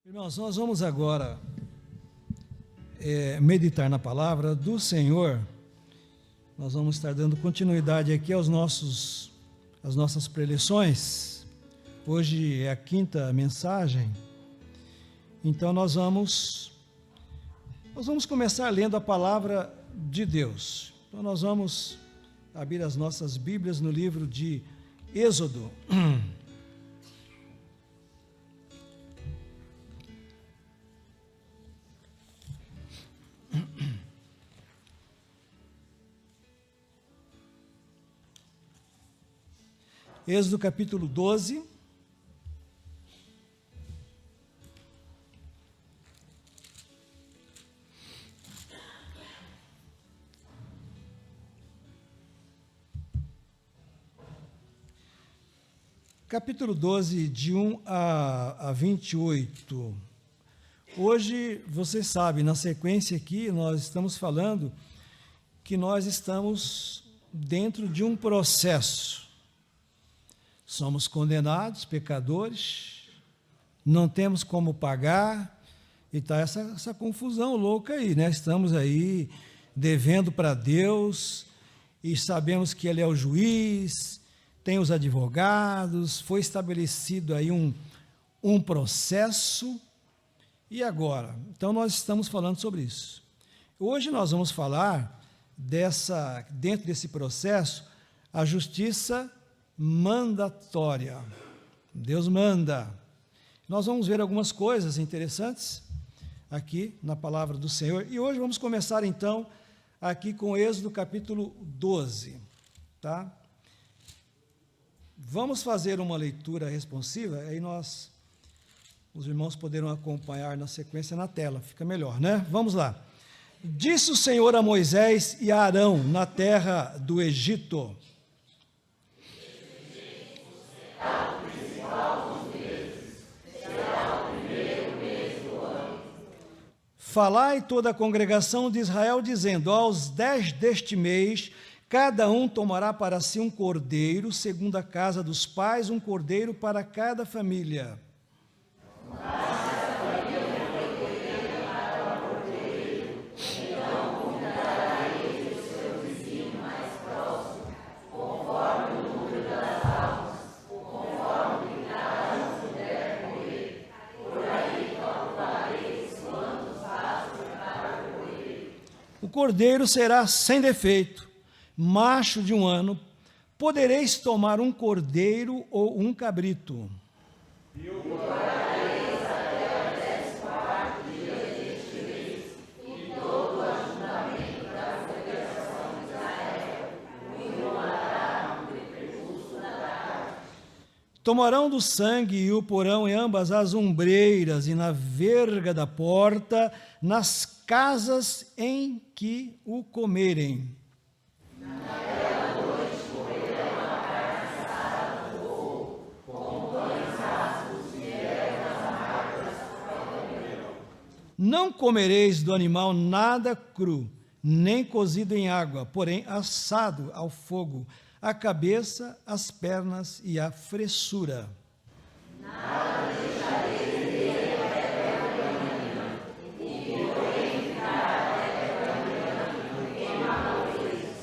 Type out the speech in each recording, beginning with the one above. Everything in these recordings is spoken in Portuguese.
Irmãos, nós vamos agora meditar na palavra do Senhor. Nós vamos estar dando continuidade aqui às nossas preleções. Hoje é a quinta mensagem. Então nós vamos começar lendo a palavra de Deus. Então nós vamos abrir as nossas Bíblias no livro de Êxodo. Êxodo capítulo 12. Capítulo 12, de 1 a 28. Hoje, vocês sabem, na sequência aqui, nós estamos falando que nós estamos dentro de um processo. Somos condenados, pecadores, não temos como pagar, e está essa confusão louca aí, né? Estamos aí devendo para Deus, e sabemos que Ele é o juiz, tem os advogados, foi estabelecido aí um processo, e agora? Então nós estamos falando sobre isso. Hoje nós vamos falar dentro desse processo, a justiça mandatória. Deus manda. Nós vamos ver algumas coisas interessantes aqui na palavra do Senhor. E hoje vamos começar então aqui com Êxodo capítulo 12, tá? Vamos fazer uma leitura responsiva, aí os irmãos poderão acompanhar na sequência na tela, fica melhor, né? Vamos lá. Disse o Senhor a Moisés e a Arão na terra do Egito: falai toda a congregação de Israel, dizendo: aos 10 deste mês, cada um tomará para si um cordeiro, segundo a casa dos pais, um cordeiro para cada família. O cordeiro será sem defeito, macho de 1 ano. Podereis tomar um cordeiro ou um cabrito. E o guardareis até a 14º dia deste mês, e todo o ajuntamento da congregação de Israel o imolará no crepúsculo da tarde. Tomarão do sangue e o porão em ambas as ombreiras e na verga da porta, nas casas em que o comerem. Naquela noite comerão a carne assada no fogo, com pães asmos e ervas amargas comerão. Não comereis do animal nada cru, nem cozido em água, porém assado ao fogo, a cabeça, as pernas e a fressura. Nada deixareis dele até pela manhã, e porém ficará até pela manhã, e queimá-lo-eis.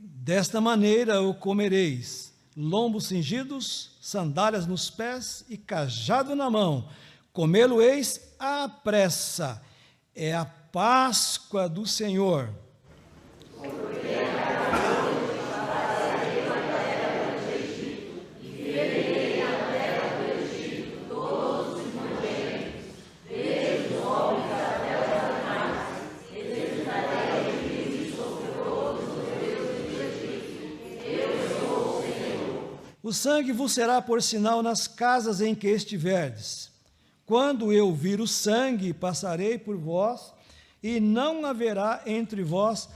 Desta maneira o comereis: lombos cingidos, sandálias nos pés e cajado na mão. Comê-lo-eis à pressa. É a Páscoa do Senhor. O sangue vos será por sinal nas casas em que estiverdes. Quando eu vir o sangue, passarei por vós, e não haverá entre vós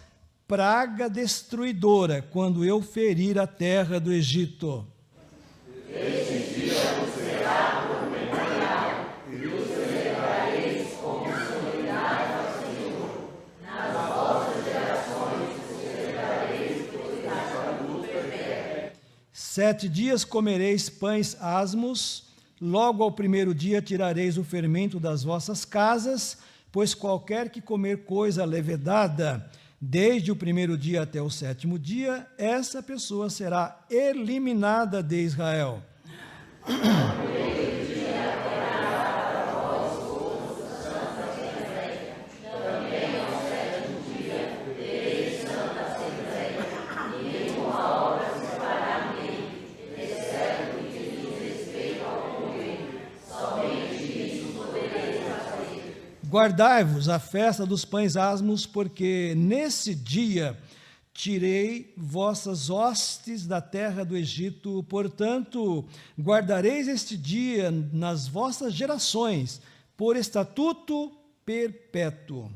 praga destruidora, quando eu ferir a terra do Egito. Este dia vos será por memorial, e o celebrareis como solenidade ao Senhor. Nas vossas gerações o celebrareis por estatuto perpétuo. 7 dias comereis pães asmos, logo ao primeiro dia tirareis o fermento das vossas casas, pois qualquer que comer coisa levedada, desde o primeiro dia até o sétimo dia, essa pessoa será eliminada de Israel. Guardai-vos a festa dos pães asmos, porque nesse dia tirei vossas hostes da terra do Egito. Portanto, guardareis este dia nas vossas gerações, por estatuto perpétuo.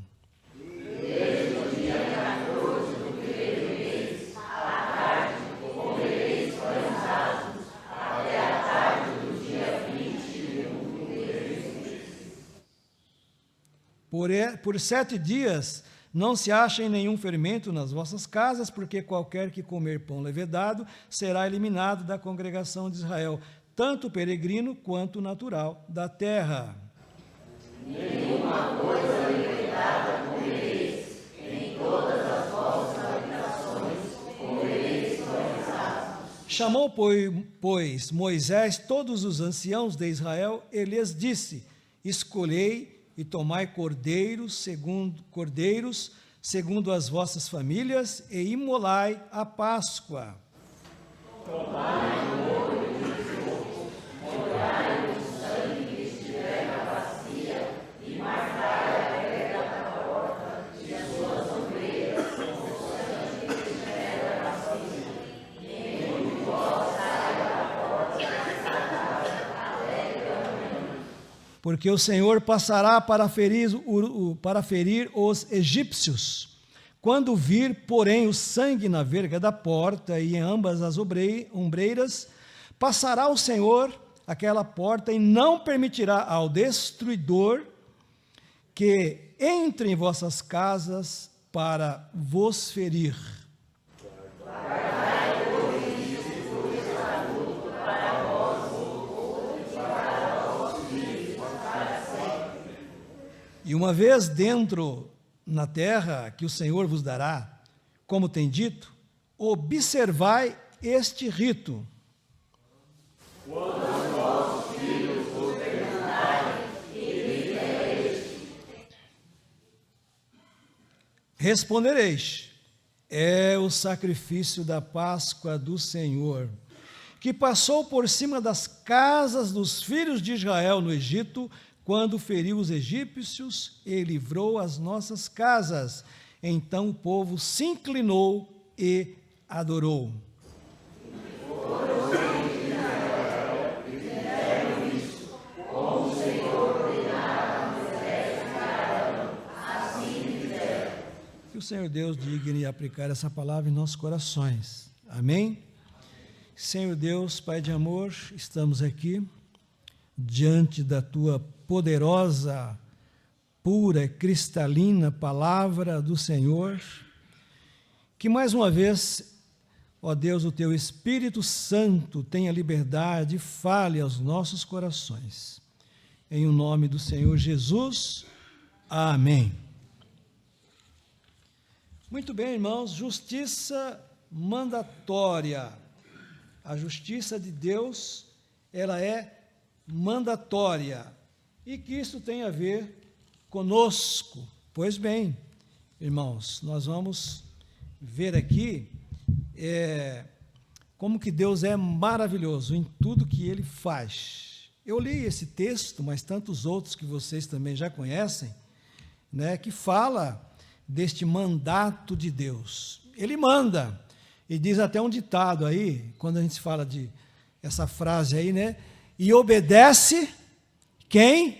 Desde o dia 14 do primeiro mês, à tarde, comereis pães asmos, até a tarde do dia 21 do primeiro mês. Por 7 dias não se acha nenhum fermento nas vossas casas, porque qualquer que comer pão levedado será eliminado da congregação de Israel, tanto peregrino quanto natural da terra. Nenhuma coisa levedada comereis, em todas as vossas habitações comereis pães asmos. Chamou, pois, Moisés todos os anciãos de Israel e lhes disse: escolhei e tomai cordeiros segundo as vossas famílias, e imolai a Páscoa. Tomai o olho de fogo, molhai o sangue que estiver na bacia, e marcai a pedra da porta e as suas ombreiras com o sangue que estiver na bacia. Nenhum de vós saia da porta até pela manhã. Porque o Senhor passará para ferir os egípcios. Quando vir, porém, o sangue na verga da porta e em ambas as ombreiras, passará o Senhor aquela porta e não permitirá ao destruidor que entre em vossas casas para vos ferir. E uma vez dentro na terra que o Senhor vos dará, como tem dito, observai este rito. Quando os vossos filhos vos perguntarem, que rito é este? Respondereis: é o sacrifício da Páscoa do Senhor, que passou por cima das casas dos filhos de Israel no Egito, quando feriu os egípcios e livrou as nossas casas. Então o povo se inclinou e adorou. Que o Senhor Deus digne aplicar essa palavra em nossos corações. Amém? Senhor Deus, Pai de amor, estamos aqui diante da Tua poderosa, pura, cristalina palavra do Senhor, que mais uma vez, ó Deus, o Teu Espírito Santo tenha liberdade e fale aos nossos corações. Em o nome do Senhor Jesus, amém. Muito bem, irmãos, justiça mandatória. A justiça de Deus, ela é mandatória. E que isso tem a ver conosco. Pois bem, irmãos, nós vamos ver aqui como que Deus é maravilhoso em tudo que Ele faz. Eu li esse texto, mas tantos outros que vocês também já conhecem, né, que fala deste mandato de Deus. Ele manda, e diz até um ditado aí, quando a gente fala de essa frase aí, né, e obedece quem?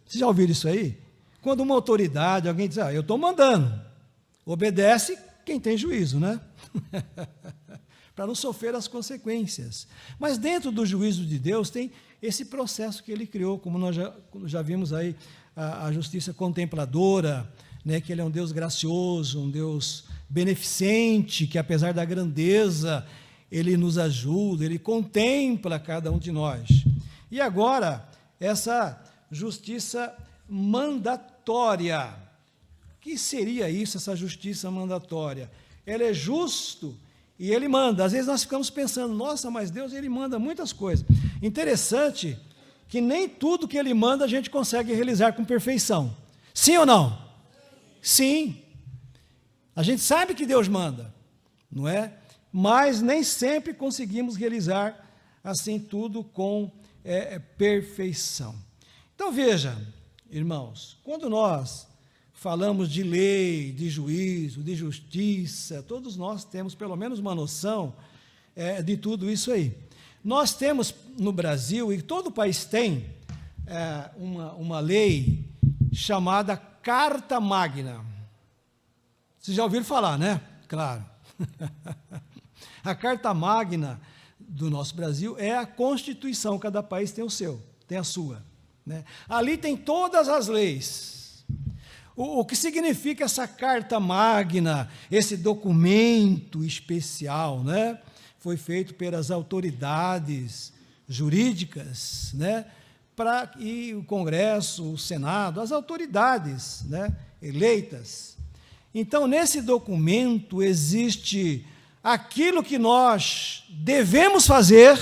Vocês já ouviram isso aí? Quando uma autoridade, alguém diz, eu estou mandando, obedece quem tem juízo, né? Para não sofrer as consequências. Mas dentro do juízo de Deus tem esse processo que Ele criou, como nós já vimos aí, a justiça contempladora, né, que Ele é um Deus gracioso, um Deus beneficente, que apesar da grandeza, Ele nos ajuda, Ele contempla cada um de nós. E agora, essa justiça mandatória. O que seria isso, essa justiça mandatória? Ele é justo e ele manda. Às vezes nós ficamos pensando, nossa, mas Deus, ele manda muitas coisas. Interessante que nem tudo que ele manda a gente consegue realizar com perfeição. Sim ou não? Sim. A gente sabe que Deus manda, não é? Mas nem sempre conseguimos realizar assim tudo com perfeição. Então veja, irmãos, quando nós falamos de lei, de juízo, de justiça, todos nós temos pelo menos uma noção de tudo isso aí. Nós temos no Brasil, e todo o país tem, uma lei chamada Carta Magna. Vocês já ouviram falar, né? Claro. A Carta Magna do nosso Brasil é a Constituição, cada país tem o seu, tem a sua, né? Ali tem todas as leis. O que significa essa Carta Magna, esse documento especial, né? Foi feito pelas autoridades jurídicas, né? E o Congresso, o Senado, as autoridades, né? Eleitas. Então, nesse documento existe aquilo que nós devemos fazer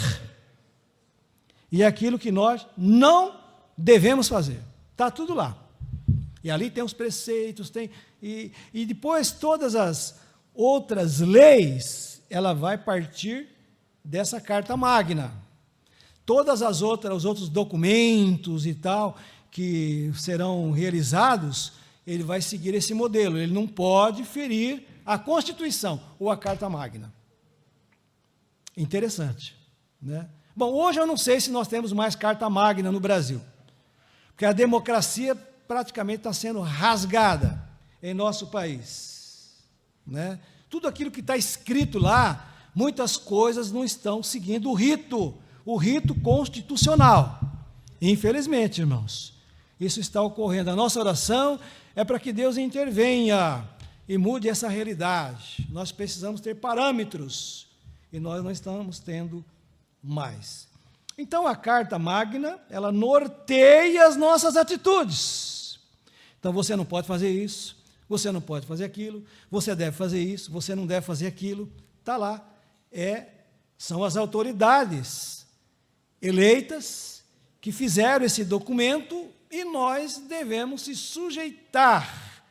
e aquilo que nós não devemos fazer. Está tudo lá. E ali tem os preceitos, e depois todas as outras leis, ela vai partir dessa Carta Magna. Todas os outros documentos e tal, que serão realizados, ele vai seguir esse modelo. Ele não pode ferir a Constituição ou a Carta Magna. Interessante, né? Bom, hoje eu não sei se nós temos mais Carta Magna no Brasil, porque a democracia praticamente está sendo rasgada em nosso país, né? Tudo aquilo que está escrito lá, muitas coisas não estão seguindo o rito constitucional. Infelizmente, irmãos, isso está ocorrendo. A nossa oração é para que Deus intervenha e mude essa realidade. Nós precisamos ter parâmetros e nós não estamos tendo mais. Então, a Carta Magna, ela norteia as nossas atitudes. Então, você não pode fazer isso, você não pode fazer aquilo, você deve fazer isso, você não deve fazer aquilo. Está lá. São as autoridades eleitas que fizeram esse documento e nós devemos se sujeitar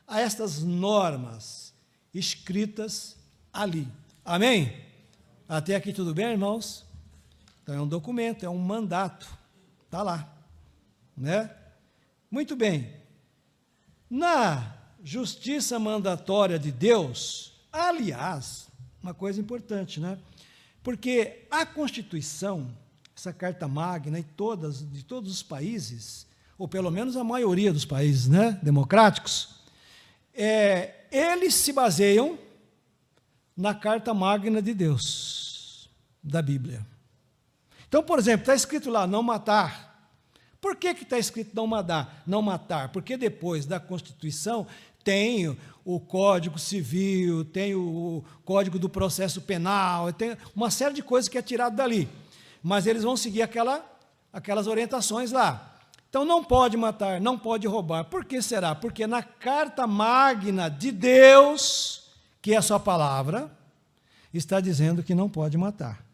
a estas normas escritas ali. Amém? Até aqui tudo bem, irmãos? Então é um documento, é um mandato, está lá, né? Muito bem. Na justiça mandatória de Deus, aliás, uma coisa importante, né? Porque a Constituição, essa Carta Magna de todos os países, ou pelo menos a maioria dos países, né, democráticos, eles se baseiam na Carta Magna de Deus, da Bíblia. Então, por exemplo, está escrito lá, não matar. Por que está escrito não matar? Porque depois da Constituição tem o Código Civil, tem o Código do Processo Penal, tem uma série de coisas que é tirado dali. Mas eles vão seguir aquelas orientações lá. Então, não pode matar, não pode roubar. Por que será? Porque na Carta Magna de Deus, que é a sua palavra, está dizendo que não pode matar,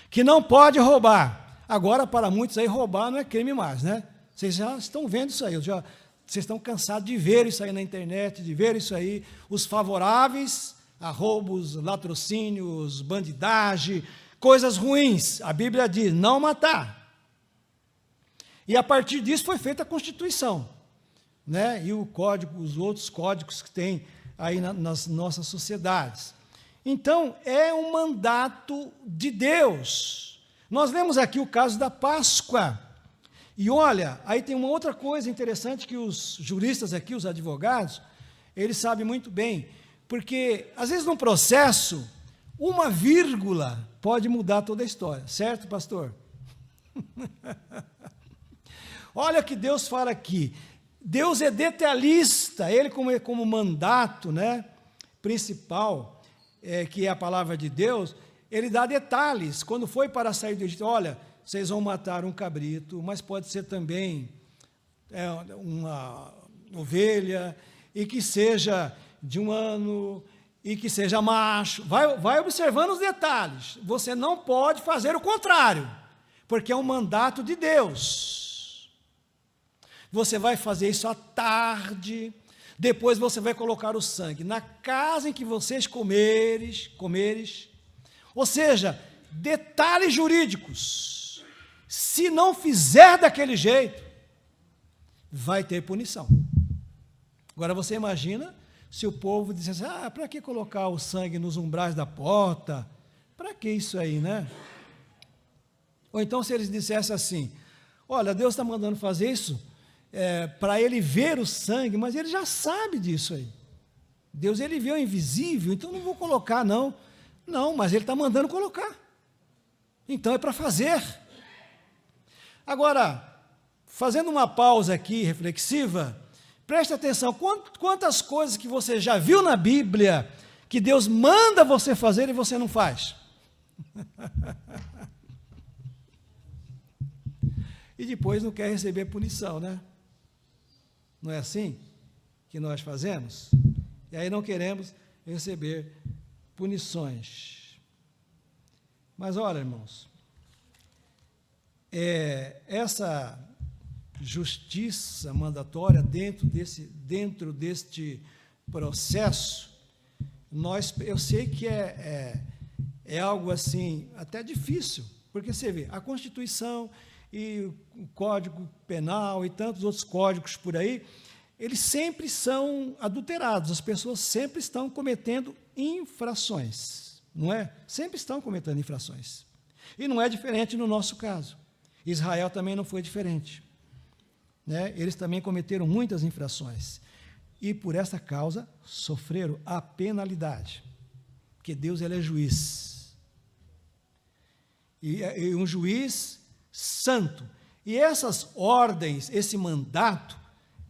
que não pode roubar. Agora, para muitos aí, roubar não é crime mais, né? Vocês já estão vendo isso aí, vocês estão cansados de ver isso aí na internet, de ver isso aí, os favoráveis a roubos, latrocínios, bandidagem, coisas ruins. A Bíblia diz, não matar. E a partir disso foi feita a Constituição, né? E os outros códigos que tem aí nas nossas sociedades. Então, é um mandato de Deus. Nós vemos aqui o caso da Páscoa. E olha, aí tem uma outra coisa interessante que os juristas aqui, os advogados, eles sabem muito bem, porque às vezes num processo, uma vírgula pode mudar toda a história, certo, pastor? Olha o que Deus fala aqui. Deus é detalhista, ele como mandato, né, principal, que é a palavra de Deus, ele dá detalhes. Quando foi para sair do Egito, olha, vocês vão matar um cabrito, mas pode ser também uma ovelha, e que seja de 1 ano, e que seja macho. Vai observando os detalhes. Você não pode fazer o contrário, porque é um mandato de Deus. Você vai fazer isso à tarde, depois você vai colocar o sangue na casa em que vocês comeres. Ou seja, detalhes jurídicos. Se não fizer daquele jeito, vai ter punição. Agora você imagina se o povo dissesse, para que colocar o sangue nos umbrais da porta? Para que isso aí, né? Ou então se eles dissessem assim, olha, Deus está mandando fazer isso para ele ver o sangue, mas ele já sabe disso aí. Deus, ele vê o invisível, então não vou colocar, não. Não, mas ele está mandando colocar. Então é para fazer. Agora, fazendo uma pausa aqui, reflexiva, preste atenção, quantas coisas que você já viu na Bíblia, que Deus manda você fazer e você não faz. E depois não quer receber punição, né? Não é assim que nós fazemos? E aí não queremos receber punições. Mas olha, irmãos, essa justiça mandatória dentro deste processo, eu sei que é algo assim, até difícil, porque você vê, a Constituição e o Código Penal e tantos outros códigos por aí, eles sempre são adulterados, as pessoas sempre estão cometendo infrações, não é? Sempre estão cometendo infrações. E não é diferente no nosso caso. Israel também não foi diferente. Né? Eles também cometeram muitas infrações. E por essa causa sofreram a penalidade. Porque Deus, ele é juiz. E um juiz santo. E essas ordens, esse mandato,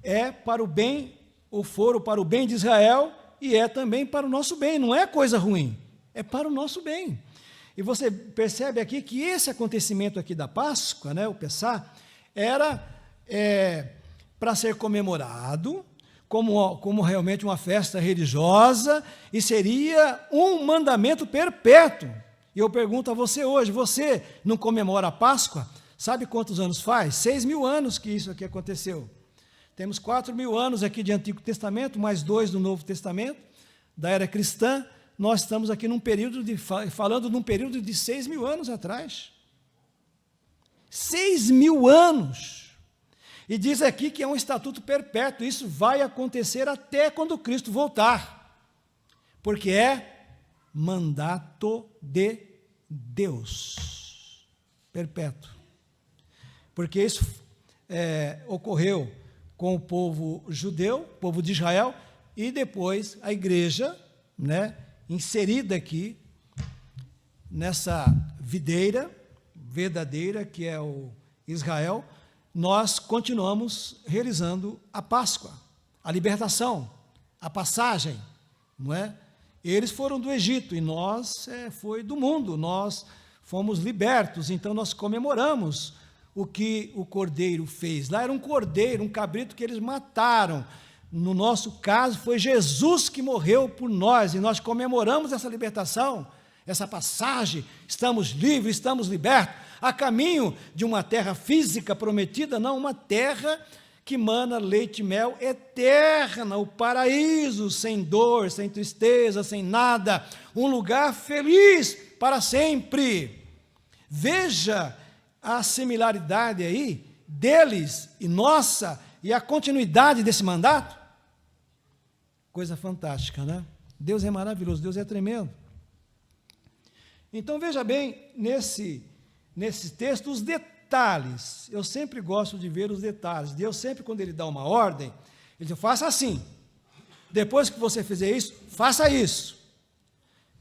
é para o bem, ou foram para o bem de Israel, e é também para o nosso bem, não é coisa ruim, é para o nosso bem. E você percebe aqui que esse acontecimento aqui da Páscoa, né, o Pessá, era para ser comemorado, como realmente uma festa religiosa, e seria um mandamento perpétuo. E eu pergunto a você hoje, você não comemora a Páscoa? Sabe quantos anos faz? 6.000 anos que isso aqui aconteceu. Temos 4.000 anos aqui de Antigo Testamento, mais 2 do Novo Testamento, da era cristã. Nós estamos aqui falando num período de 6.000 anos atrás. 6.000 anos. E diz aqui que é um estatuto perpétuo. Isso vai acontecer até quando Cristo voltar. Porque é mandato de Deus. Perpétuo. Porque isso ocorreu com o povo judeu, povo de Israel, e depois a igreja, né, inserida aqui nessa videira verdadeira que é o Israel, nós continuamos realizando a Páscoa, a libertação, a passagem, não é? Eles foram do Egito e nós foi do mundo, nós fomos libertos, então nós comemoramos o que o cordeiro fez. Lá era um cordeiro, um cabrito que eles mataram. No nosso caso, foi Jesus que morreu por nós, e nós comemoramos essa libertação, essa passagem, estamos livres, estamos libertos, a caminho de uma terra física prometida, não, uma terra que mana leite e mel eterna, o paraíso, sem dor, sem tristeza, sem nada, um lugar feliz para sempre. Veja a similaridade aí deles e nossa, e a continuidade desse mandato. Coisa fantástica, né? Deus é maravilhoso, Deus é tremendo. Então veja bem, nesse texto, os detalhes. Eu sempre gosto de ver os detalhes. Deus sempre, quando Ele dá uma ordem, Ele diz, faça assim. Depois que você fizer isso, faça isso.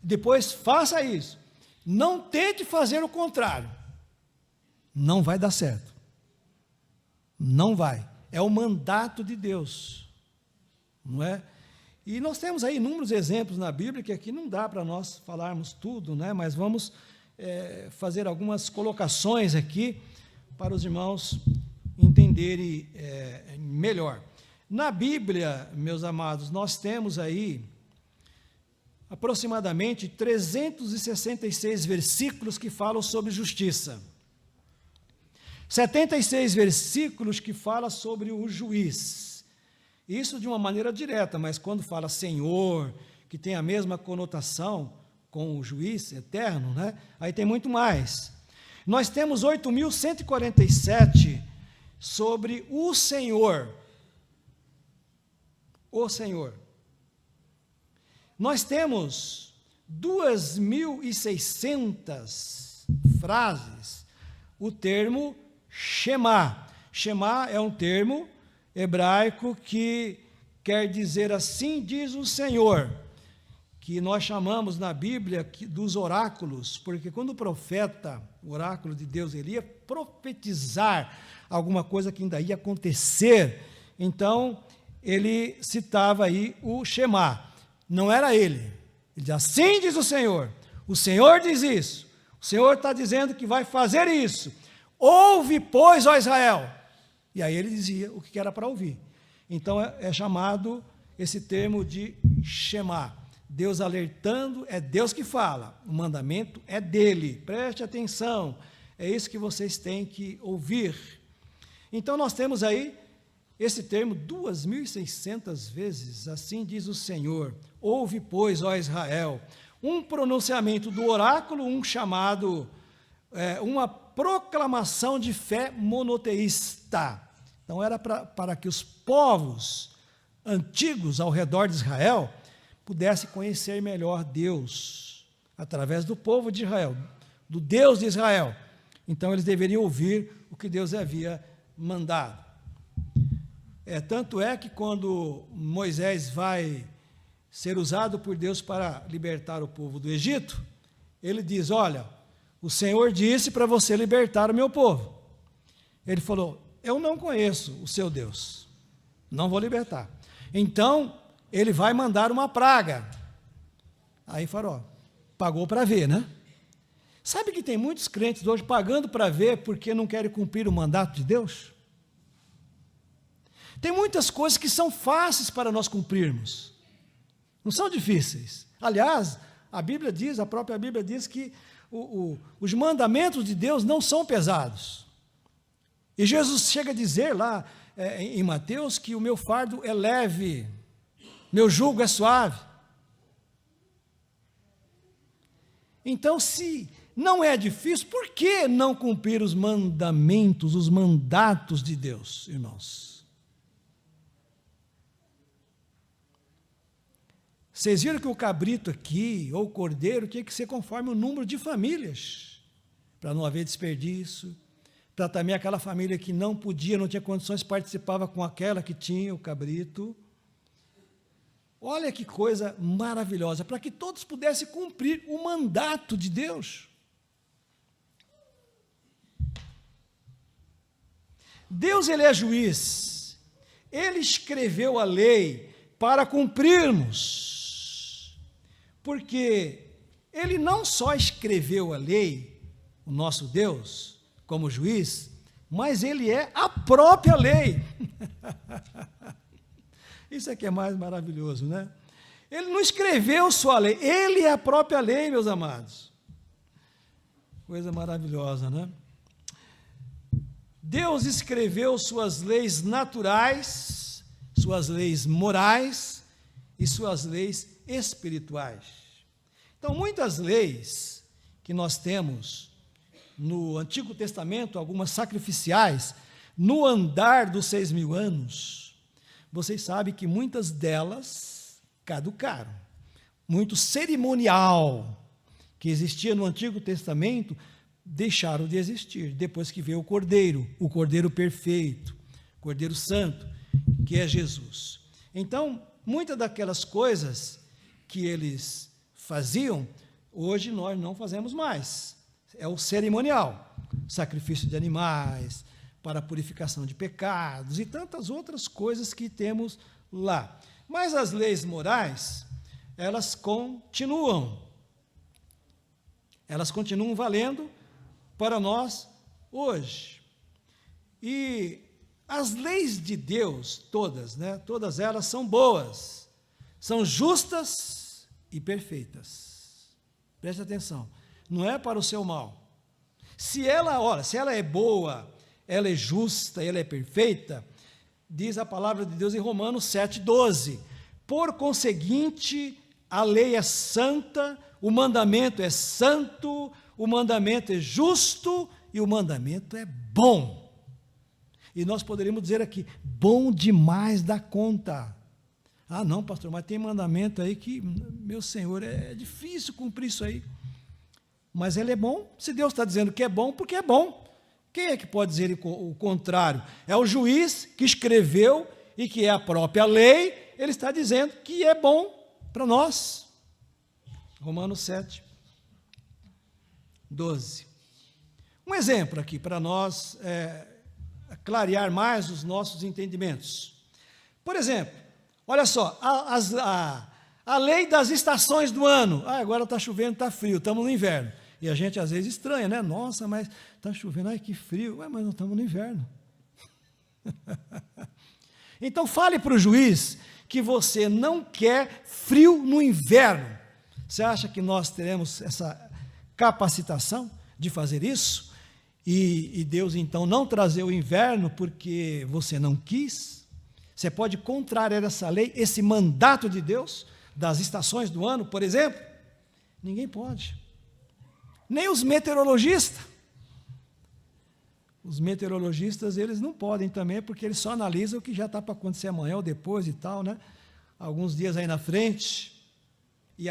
Depois, faça isso. Não tente fazer o contrário. Não vai dar certo. Não vai. É o mandato de Deus. Não é? E nós temos aí inúmeros exemplos na Bíblia, que aqui não dá para nós falarmos tudo, né? Mas vamos fazer algumas colocações aqui para os irmãos entenderem melhor. Na Bíblia, meus amados, nós temos aí aproximadamente 366 versículos que falam sobre justiça. 76 versículos que falam sobre o juiz. Isso de uma maneira direta, mas quando fala Senhor, que tem a mesma conotação com o juiz eterno, né? Aí tem muito mais. Nós temos 8.147 sobre o Senhor. O Senhor. Nós temos 2.600 frases, o termo Shema. Shema é um termo hebraico que quer dizer assim diz o Senhor, que nós chamamos na Bíblia dos oráculos, porque quando o profeta, o oráculo de Deus, ele ia profetizar alguma coisa que ainda ia acontecer, então ele citava aí o Shema. Não era ele. Ele diz, assim diz o Senhor diz isso, o Senhor está dizendo que vai fazer isso, ouve, pois, ó Israel. E aí ele dizia o que era para ouvir. Então é chamado esse termo de Shema. Deus alertando, é Deus que fala, o mandamento é dele, preste atenção, é isso que vocês têm que ouvir. Então nós temos aí esse termo 2.600 vezes, assim diz o Senhor, ouve, pois, ó Israel, um pronunciamento do oráculo, um chamado, uma proclamação de fé monoteísta. Então era para que os povos antigos ao redor de Israel pudessem conhecer melhor Deus, através do povo de Israel, do Deus de Israel. Então eles deveriam ouvir o que Deus havia mandado. Tanto é que quando Moisés vai ser usado por Deus para libertar o povo do Egito, ele diz, olha, o Senhor disse para você libertar o meu povo. Ele falou, eu não conheço o seu Deus, não vou libertar. Então, ele vai mandar uma praga. Aí Faraó pagou para ver, né? Sabe que tem muitos crentes hoje pagando para ver porque não querem cumprir o mandato de Deus? Tem muitas coisas que são fáceis para nós cumprirmos, não são difíceis. Aliás, a Bíblia diz, a própria Bíblia diz que os mandamentos de Deus não são pesados. E Jesus chega a dizer lá em Mateus que o meu fardo é leve, meu jugo é suave. Então, se não é difícil, por que não cumprir os mandamentos, os mandatos de Deus, irmãos? Vocês viram que o cabrito aqui, ou o cordeiro, tinha que ser conforme o número de famílias, para não haver desperdício, para também aquela família que não podia, não tinha condições, participava com aquela que tinha o cabrito. Olha que coisa maravilhosa, para que todos pudessem cumprir o mandato de Deus. Deus, ele é juiz, ele escreveu a lei para cumprirmos, porque ele não só escreveu a lei, o nosso Deus, como juiz, mas ele é a própria lei. Isso aqui é mais maravilhoso, né? Ele não escreveu só a lei, ele é a própria lei, meus amados. Coisa maravilhosa, né? Deus escreveu suas leis naturais, suas leis morais e suas leis espirituais. Então, muitas leis que nós temos no Antigo Testamento, algumas sacrificiais, no andar dos 6.000 anos, vocês sabem que muitas delas caducaram. Muito cerimonial que existia no Antigo Testamento deixaram de existir, depois que veio o Cordeiro perfeito, o Cordeiro Santo, que é Jesus. Então, muitas daquelas coisas que eles faziam, hoje nós não fazemos mais. É o cerimonial, sacrifício de animais, para a purificação de pecados e tantas outras coisas que temos lá. Mas as leis morais, elas continuam. Elas continuam valendo para nós hoje. E as leis de Deus, todas, né, todas elas são boas, são justas e perfeitas. Preste atenção, não é para o seu mal. Se ela é boa, ela é justa, ela é perfeita, diz a palavra de Deus em Romanos 7,12. Por conseguinte, a lei é santa, o mandamento é santo, o mandamento é justo e o mandamento é bom. E nós poderíamos dizer aqui, bom demais da conta. Ah, não, pastor, mas tem mandamento aí que, meu Senhor, é difícil cumprir isso aí. Mas ele é bom. Se Deus está dizendo que é bom, porque é bom. Quem é que pode dizer o contrário? É o juiz que escreveu e que é a própria lei, ele está dizendo que é bom para nós. Romanos 7,12. Um exemplo aqui para nós clarear mais os nossos entendimentos. Por exemplo, olha só, a lei das estações do ano. Agora está chovendo, está frio, estamos no inverno. E a gente às vezes estranha, né? Nossa, mas está chovendo, ai que frio. Mas nós estamos no inverno. Então fale para o juiz que você não quer frio no inverno. Você acha que nós teremos essa capacitação de fazer isso? E Deus então não trazer o inverno porque você não quis? Você pode contrariar essa lei, esse mandato de Deus, das estações do ano, por exemplo? Ninguém pode. Nem os meteorologistas. Os meteorologistas, eles não podem também, porque eles só analisam o que já está para acontecer amanhã ou depois e tal, né? Alguns dias aí na frente. E,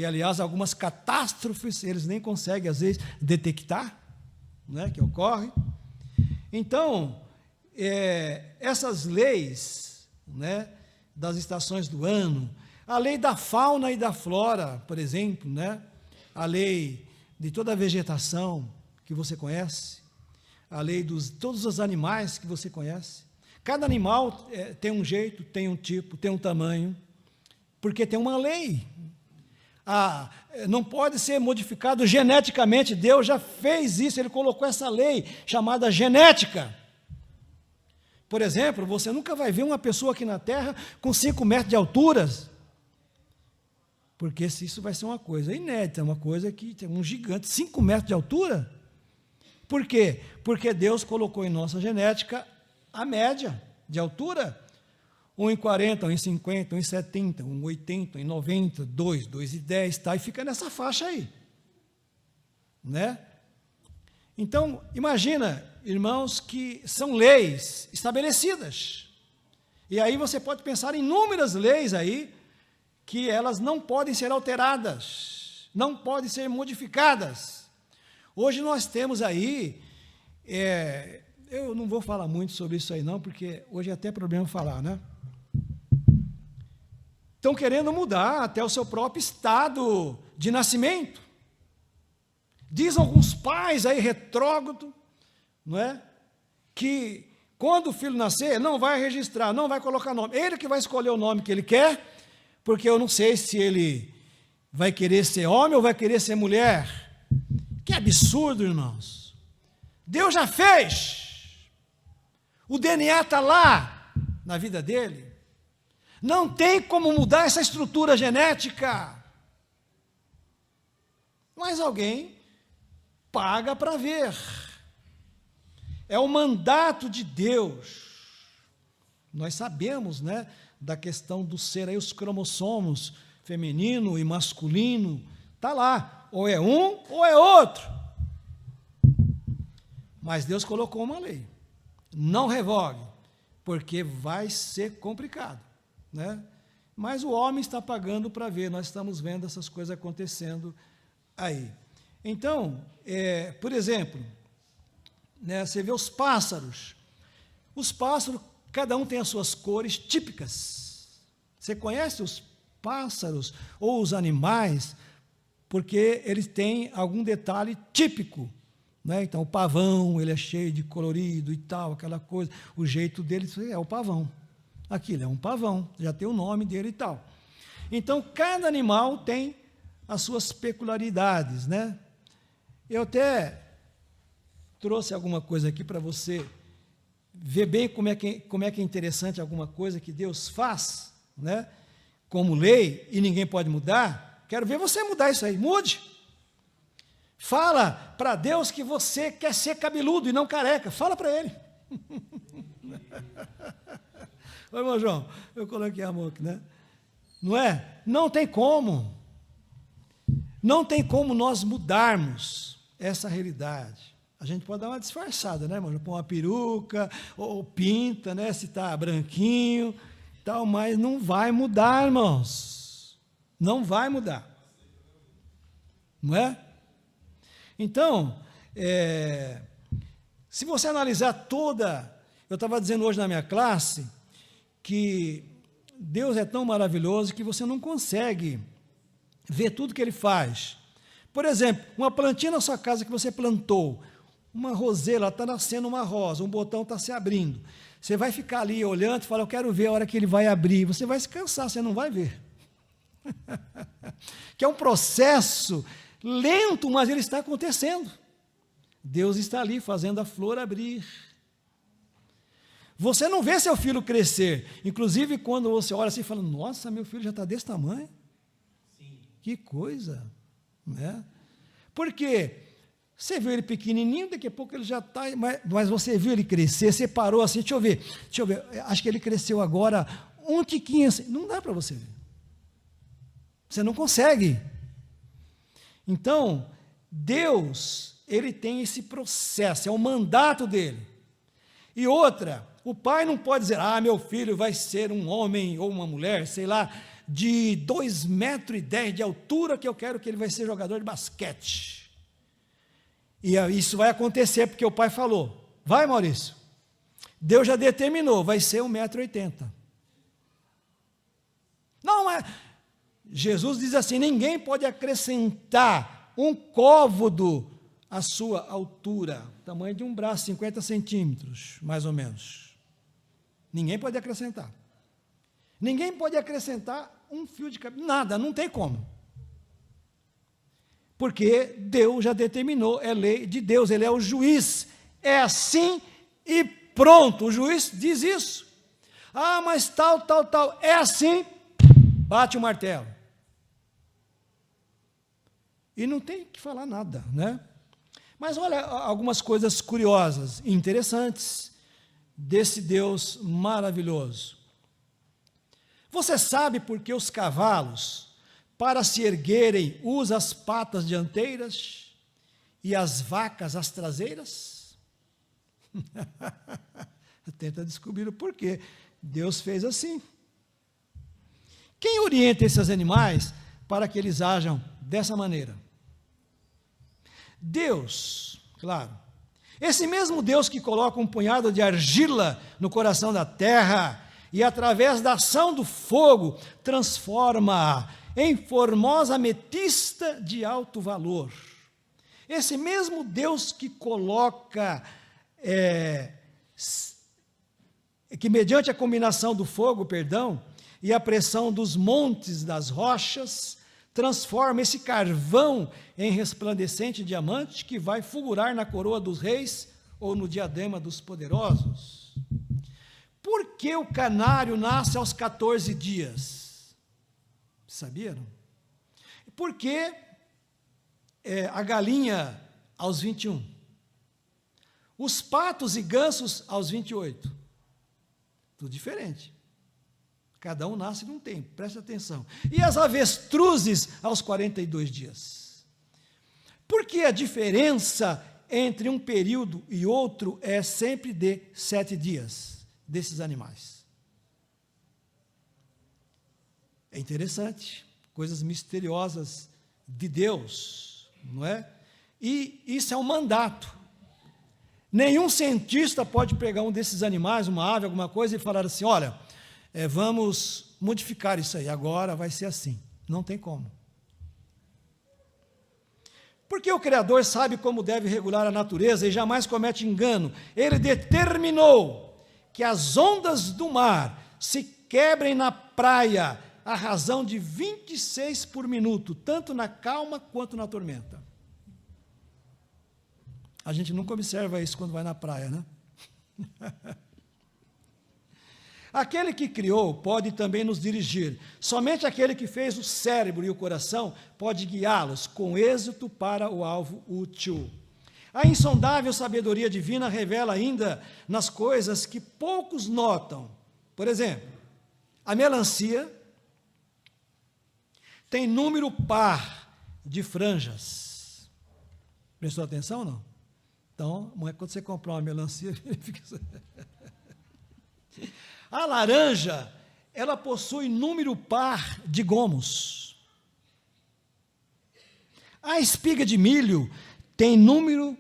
aliás, algumas catástrofes, eles nem conseguem, às vezes, detectar, né, que ocorre. Então, essas leis, né, das estações do ano, a lei da fauna e da flora, por exemplo, né, a lei de toda a vegetação que você conhece, a lei de todos os animais que você conhece. Cada animal tem um jeito, tem um tipo, tem um tamanho, porque tem uma lei. Não pode ser modificado geneticamente. Deus já fez isso, Ele colocou essa lei chamada genética. Por exemplo, você nunca vai ver uma pessoa aqui na Terra com 5 metros de altura, porque isso vai ser uma coisa inédita, uma coisa que tem um gigante, 5 metros de altura. Por quê? Porque Deus colocou em nossa genética a média de altura, 1,40, 1,50, 1,70, 1,80, 1,90, 2,10, tá? E fica nessa faixa aí, né? Então, imagina, irmãos, que são leis estabelecidas, e aí você pode pensar em inúmeras leis aí, que elas não podem ser alteradas, não podem ser modificadas. Hoje nós temos aí, eu não vou falar muito sobre isso aí não, porque hoje é até problema falar, né? Estão querendo mudar até o seu próprio estado de nascimento. Diz alguns pais aí retrógrados, não é? Que quando o filho nascer, não vai registrar, não vai colocar nome. Ele que vai escolher o nome que ele quer, porque eu não sei se ele vai querer ser homem ou vai querer ser mulher. Que absurdo, irmãos. Deus já fez. O DNA está lá na vida dele. Não tem como mudar essa estrutura genética. Mas alguém paga para ver. É o mandato de Deus. Nós sabemos, né, da questão do ser aí, os cromossomos feminino e masculino, está lá, ou é um ou é outro. Mas Deus colocou uma lei. Não revogue, porque vai ser complicado, né? Mas o homem está pagando para ver, nós estamos vendo essas coisas acontecendo aí. Então, por exemplo, né, você vê os pássaros, cada um tem as suas cores típicas. Você conhece os pássaros ou os animais, porque eles têm algum detalhe típico, né? Então, o pavão, ele é cheio de colorido e tal, aquela coisa, o jeito dele é o pavão. Aquilo é um pavão, já tem o nome dele e tal. Então, cada animal tem as suas peculiaridades, né? Eu até trouxe alguma coisa aqui para você ver bem como é que é interessante alguma coisa que Deus faz, né? Como lei, e ninguém pode mudar. Quero ver você mudar isso aí, mude. Fala para Deus que você quer ser cabeludo e não careca, fala para Ele. Oi, irmão João, eu coloquei a mão aqui, né? Não é? Não tem como. Não tem como nós mudarmos essa realidade. A gente pode dar uma disfarçada, né, irmão? Põe uma peruca, ou pinta, né? Se está branquinho, tal, mas não vai mudar, irmãos. Não vai mudar. Não é? Então, se você analisar toda... Eu estava dizendo hoje na minha classe que Deus é tão maravilhoso que você não consegue ver tudo que Ele faz. Por exemplo, uma plantinha na sua casa que você plantou, uma roseira, está nascendo uma rosa, um botão está se abrindo. Você vai ficar ali olhando e falar, eu quero ver a hora que ele vai abrir. Você vai se cansar, você não vai ver. Que é um processo lento, mas ele está acontecendo. Deus está ali fazendo a flor abrir. Você não vê seu filho crescer. Inclusive, quando você olha assim e fala, nossa, meu filho já está desse tamanho. Sim. Que coisa. Né? Porque você viu ele pequenininho, daqui a pouco ele já está, mas você viu ele crescer, você parou assim, deixa eu ver, acho que ele cresceu agora um tiquinho assim, não dá para você ver. Você não consegue. Então, Deus, Ele tem esse processo, é o mandato dEle. E outra, o pai não pode dizer, meu filho vai ser um homem ou uma mulher, sei lá, de 2,10 metros de altura, que eu quero que ele vai ser jogador de basquete. E isso vai acontecer, porque o pai falou, vai, Maurício, Deus já determinou, vai ser 1,80 m. Não, mas Jesus diz assim, ninguém pode acrescentar um côvado à sua altura, tamanho de um braço, 50 centímetros, mais ou menos. Ninguém pode acrescentar. Ninguém pode acrescentar um fio de cabelo, nada, não tem como. Porque Deus já determinou, é lei de Deus, Ele é o juiz, é assim e pronto, o juiz diz isso. Mas tal, é assim, bate o martelo. E não tem que falar nada, né? Mas olha algumas coisas curiosas e interessantes desse Deus maravilhoso. Você sabe por que os cavalos, para se erguerem, usam as patas dianteiras e as vacas as traseiras? Tenta descobrir o porquê. Deus fez assim. Quem orienta esses animais para que eles ajam dessa maneira? Deus, claro. Esse mesmo Deus que coloca um punhado de argila no coração da terra e, através da ação do fogo, transforma em formosa ametista de alto valor. Esse mesmo Deus que coloca, que mediante a combinação do fogo, e a pressão dos montes das rochas, transforma esse carvão em resplandecente diamante que vai fulgurar na coroa dos reis ou no diadema dos poderosos. Por que o canário nasce aos 14 dias? Sabiam? Por que a galinha aos 21? Os patos e gansos aos 28? Tudo diferente. Cada um nasce num tempo, preste atenção. E as avestruzes aos 42 dias? Por que a diferença entre um período e outro é sempre de 7 dias desses animais? É interessante, coisas misteriosas de Deus, não é? E isso é um mandato. Nenhum cientista pode pegar um desses animais, uma ave, alguma coisa, e falar assim, olha, vamos modificar isso aí, agora vai ser assim. Não tem como. Porque o Criador sabe como deve regular a natureza e jamais comete engano. Ele determinou que as ondas do mar se quebrem na praia a razão de 26 por minuto, tanto na calma quanto na tormenta. A gente nunca observa isso quando vai na praia, né? Aquele que criou pode também nos dirigir. Somente aquele que fez o cérebro e o coração pode guiá-los com êxito para o alvo útil. A insondável sabedoria divina revela ainda nas coisas que poucos notam. Por exemplo, a melancia tem número par de franjas. Prestou atenção ou não? Então, quando você comprar uma melancia, verifica. A laranja, ela possui número par de gomos. A espiga de milho tem número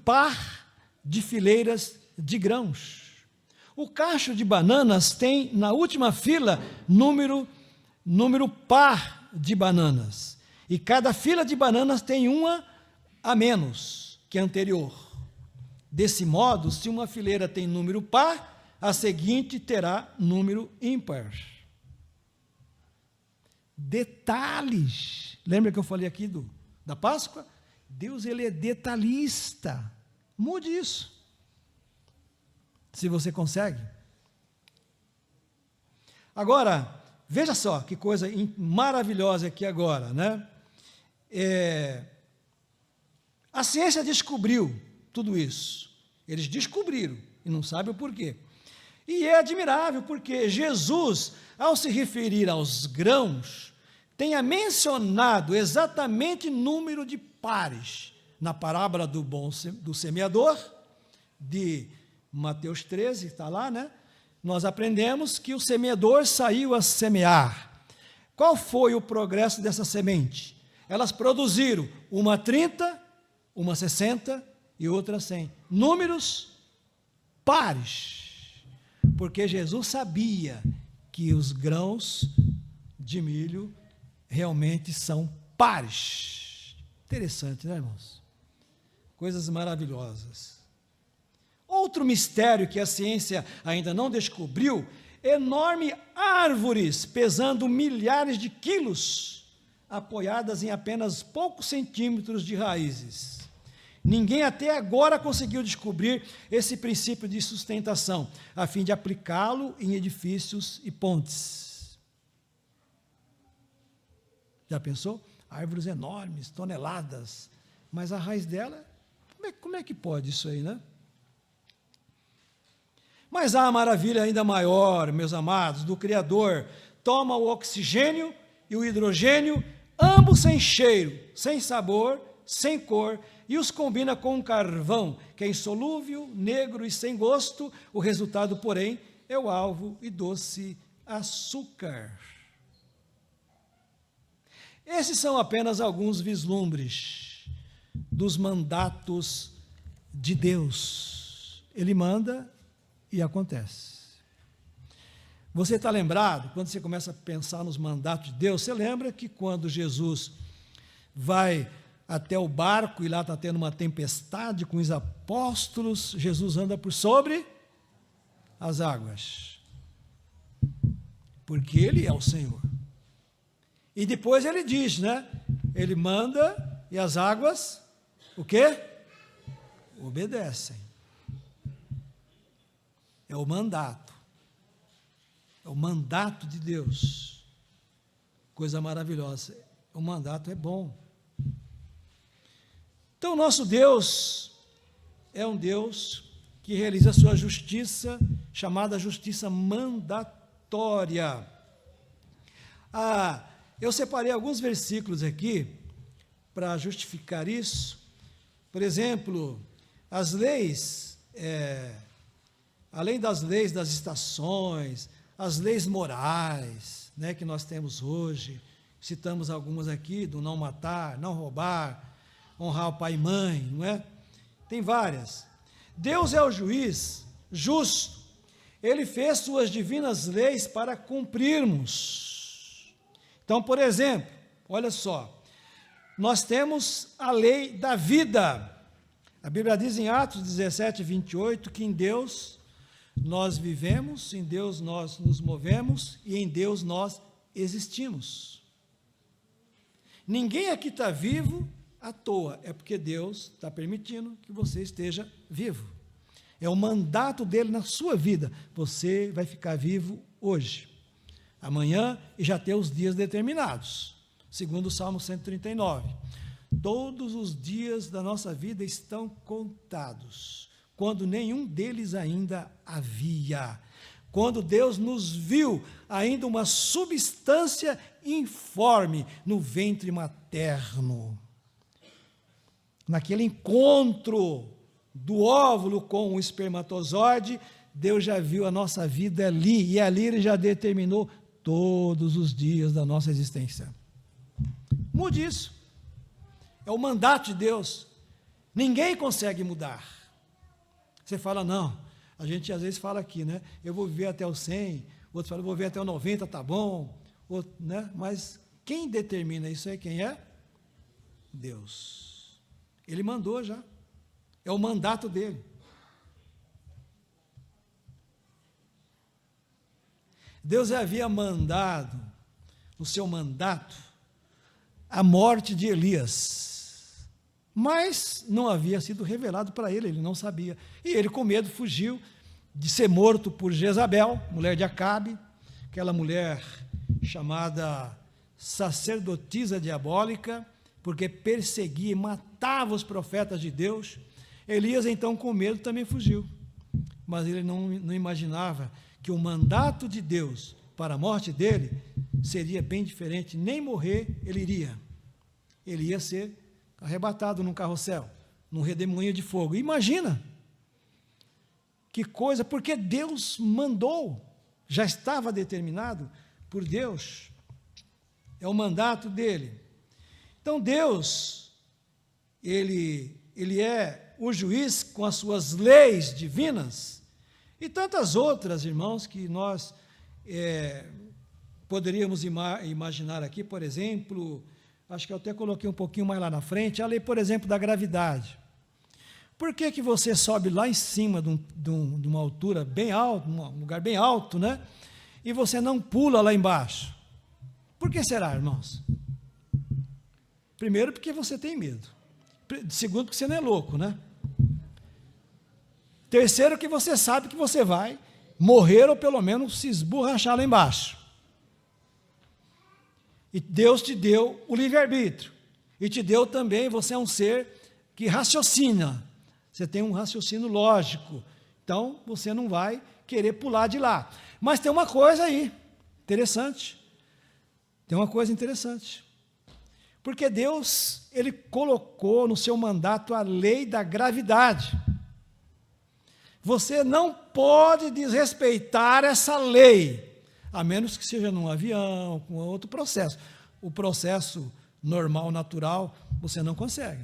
par de fileiras de grãos. O cacho de bananas tem, na última fila, número par de bananas. E cada fila de bananas tem uma a menos que a anterior. Desse modo, se uma fileira tem número par, a seguinte terá número ímpar. Detalhes. Lembra que eu falei aqui da Páscoa? Deus, ele é detalhista. Mude isso. Se você consegue. Agora, veja só que coisa maravilhosa aqui agora, né? A ciência descobriu tudo isso. Eles descobriram e não sabem o porquê. E é admirável porque Jesus, ao se referir aos grãos, tenha mencionado exatamente número de pares na parábola do semeador, de Mateus 13, está lá, né? Nós aprendemos que o semeador saiu a semear. Qual foi o progresso dessa semente? Elas produziram uma 30, uma 60 e outra 100. Números pares. Porque Jesus sabia que os grãos de milho realmente são pares. Interessante, né, irmãos? Coisas maravilhosas. Outro mistério que a ciência ainda não descobriu: enormes árvores pesando milhares de quilos, apoiadas em apenas poucos centímetros de raízes. Ninguém até agora conseguiu descobrir esse princípio de sustentação, a fim de aplicá-lo em edifícios e pontes. Já pensou? Árvores enormes, toneladas, mas a raiz dela, como é que pode isso aí, né? Mas há uma maravilha ainda maior, meus amados, do Criador. Toma o oxigênio e o hidrogênio, ambos sem cheiro, sem sabor, sem cor, e os combina com um carvão, que é insolúvel, negro e sem gosto. O resultado, porém, é o alvo e doce açúcar. Esses são apenas alguns vislumbres dos mandatos de Deus. Ele manda e acontece. Você está lembrado, quando você começa a pensar nos mandatos de Deus, você lembra que quando Jesus vai até o barco e lá está tendo uma tempestade com os apóstolos, Jesus anda por sobre as águas, porque Ele é o Senhor. E depois Ele diz, né? Ele manda e as águas, o quê? Obedecem. É o mandato. É o mandato de Deus. Coisa maravilhosa. O mandato é bom. Então, nosso Deus é um Deus que realiza a sua justiça, chamada justiça mandatória. Eu separei alguns versículos aqui para justificar isso. Por exemplo, as leis, além das leis das estações, as leis morais, né, que nós temos hoje, citamos algumas aqui, do não matar, não roubar, honrar o pai e mãe, não é? Tem várias. Deus é o juiz justo. Ele fez suas divinas leis para cumprirmos. Então, por exemplo, olha só, nós temos a lei da vida. A Bíblia diz em Atos 17, 28, que em Deus nós vivemos, em Deus nós nos movemos e em Deus nós existimos. Ninguém aqui está vivo à toa, é porque Deus está permitindo que você esteja vivo. É o mandato dele na sua vida. Você vai ficar vivo hoje, amanhã e já ter os dias determinados, segundo o Salmo 139. Todos os dias da nossa vida estão contados, quando nenhum deles ainda havia. Quando Deus nos viu ainda uma substância informe no ventre materno. Naquele encontro do óvulo com o espermatozoide, Deus já viu a nossa vida ali, e ali Ele já determinou todos os dias da nossa existência. Mude isso. É o mandato de Deus. Ninguém consegue mudar. Você fala, não, a gente às vezes fala aqui, né? Eu vou viver até os 100, outros falam, eu vou viver até os 90, tá bom, outro, né? Mas quem determina isso aí, quem é? Deus. Ele mandou já. É o mandato dele. Deus havia mandado, no seu mandato, a morte de Elias, mas não havia sido revelado para ele, ele não sabia. E ele, com medo, fugiu de ser morto por Jezabel, mulher de Acabe, aquela mulher chamada sacerdotisa diabólica, porque perseguia e matava os profetas de Deus. Elias, então, com medo, também fugiu, mas ele não imaginava que o mandato de Deus para a morte dele seria bem diferente. Nem morrer ele iria. Ele ia ser arrebatado num carrossel, num redemoinho de fogo. Imagina que coisa, porque Deus mandou, já estava determinado por Deus, é o mandato dele. Então Deus, ele é o juiz com as suas leis divinas, e tantas outras, irmãos, que nós poderíamos imaginar aqui. Por exemplo, acho que eu até coloquei um pouquinho mais lá na frente, a lei, por exemplo, da gravidade. Por que você sobe lá em cima de uma altura bem alta, um lugar bem alto, né? E você não pula lá embaixo? Por que será, irmãos? Primeiro, porque você tem medo. Segundo, porque você não é louco, né? Terceiro, que você sabe que você vai morrer ou pelo menos se esborrachar lá embaixo. E Deus te deu o livre-arbítrio. E te deu também, você é um ser que raciocina. Você tem um raciocínio lógico. Então, você não vai querer pular de lá. Mas tem uma coisa aí, interessante. Tem uma coisa interessante. Porque Deus, Ele colocou no seu mandato a lei da gravidade. Você não pode desrespeitar essa lei, a menos que seja num avião, com outro processo. O processo normal, natural, você não consegue.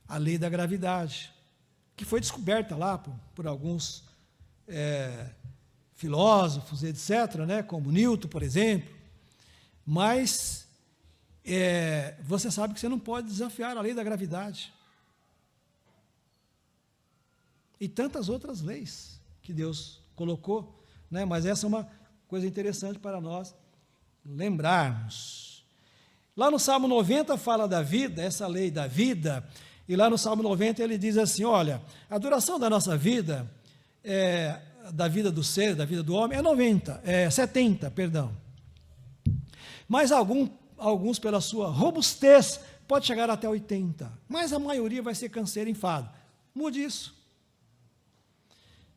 A lei da gravidade, que foi descoberta lá por alguns filósofos, etc., né, como Newton, por exemplo. Mas você sabe que você não pode desafiar a lei da gravidade. E tantas outras leis que Deus colocou, né? Mas essa é uma coisa interessante para nós lembrarmos. Lá no Salmo 90 fala da vida, essa lei da vida, e lá no Salmo 90 ele diz assim, olha, a duração da nossa vida, da vida do ser, da vida do homem, é 70, perdão. Mas alguns pela sua robustez, pode chegar até 80, mas a maioria vai ser câncer e enfado. Mude isso.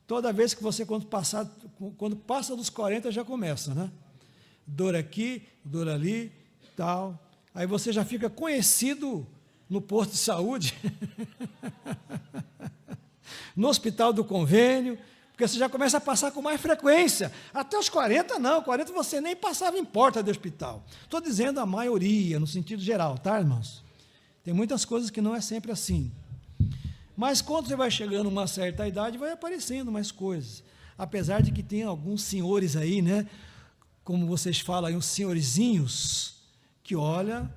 Toda vez que você, quando passa dos 40, já começa, né? Dor aqui, dor ali, tal. Aí você já fica conhecido no posto de saúde, no hospital do convênio, porque você já começa a passar com mais frequência. Até os 40, não. 40 você nem passava em porta de hospital. Estou dizendo a maioria, no sentido geral, tá, irmãos? Tem muitas coisas que não é sempre assim. Mas quando você vai chegando a uma certa idade, vai aparecendo mais coisas. Apesar de que tem alguns senhores aí, né? Como vocês falam aí, uns senhorizinhos, que olha,